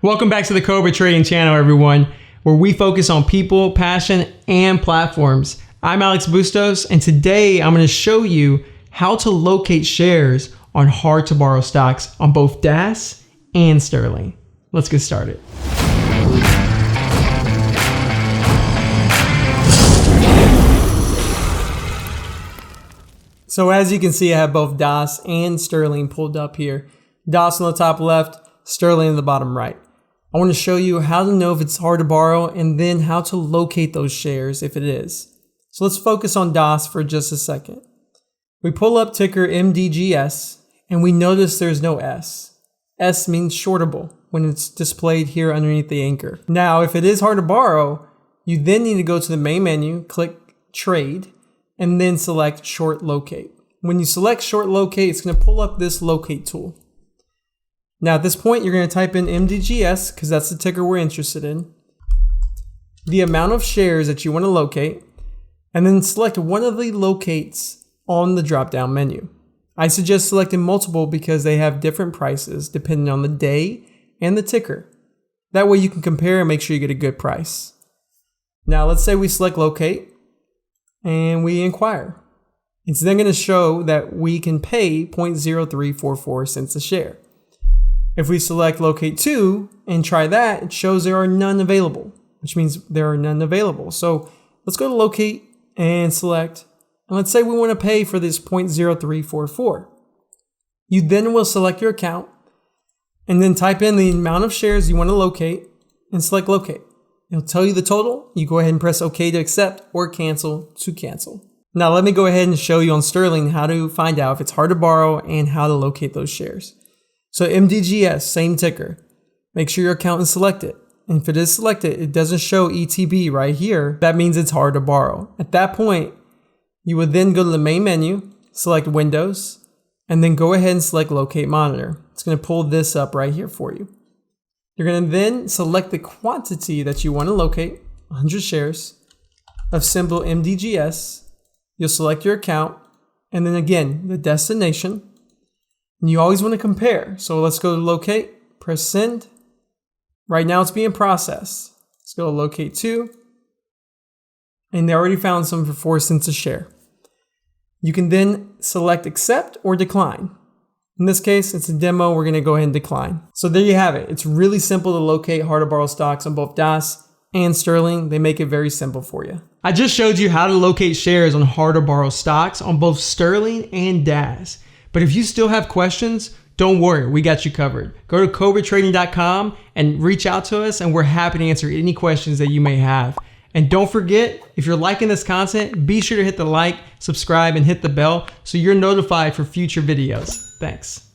Welcome back to the Cobra Trading channel, everyone, where we focus on people, passion, and platforms. I'm Alex Bustos, and today I'm going to show you how to locate shares on hard-to-borrow stocks on both DAS and Sterling. Let's get started. So as you can see, I have both DAS and Sterling pulled up here. DAS on the top left, Sterling in the bottom right. I want to show you how to know if it's hard to borrow and then how to locate those shares if it is. So let's focus on DAS for just a second. We pull up ticker MDGS and we notice there's no S. S means shortable when it's displayed here underneath the anchor. Now, if it is hard to borrow, you then need to go to the main menu, click Trade, and then select Short Locate. When you select Short Locate, it's going to pull up this locate tool. Now at this point, you're going to type in MDGS because that's the ticker we're interested in, the amount of shares that you want to locate, and then select one of the locates on the drop-down menu. I suggest selecting multiple because they have different prices depending on the day and the ticker. That way you can compare and make sure you get a good price. Now let's say we select locate and we inquire. It's then going to show that we can pay 0.0344 cents a share. If we select locate to and try that, it shows there are none available, which means there are none available. So let's go to locate and select, and let's say we want to pay for this 0.0344. You then will select your account and then type in the amount of shares you want to locate and select locate. It'll tell you the total. You go ahead and press OK to accept or cancel to cancel. Now let me go ahead and show you on Sterling how to find out if it's hard to borrow and how to locate those shares. So MDGS, same ticker. Make sure your account is selected. And if it is selected, it doesn't show ETB right here. That means it's hard to borrow. At that point, you would then go to the main menu, select Windows, and then go ahead and select Locate Monitor. It's going to pull this up right here for you. You're going to then select the quantity that you want to locate, 100 shares of symbol MDGS. You'll select your account, and then again, the destination. And you always want to compare. So let's go to locate, press send. Right now it's being processed. Let's go to locate to. And they already found some for 4 cents a share. You can then select accept or decline. In this case, it's a demo. We're going to go ahead and decline. So there you have it. It's really simple to locate hard to borrow stocks on both DAS and Sterling. They make it very simple for you. I just showed you how to locate shares on hard to borrow stocks on both Sterling and DAS. But if you still have questions, don't worry, we got you covered. Go to CobraTrading.com and reach out to us, and we're happy to answer any questions that you may have. And don't forget, if you're liking this content, be sure to hit the like, subscribe, and hit the bell so you're notified for future videos. Thanks.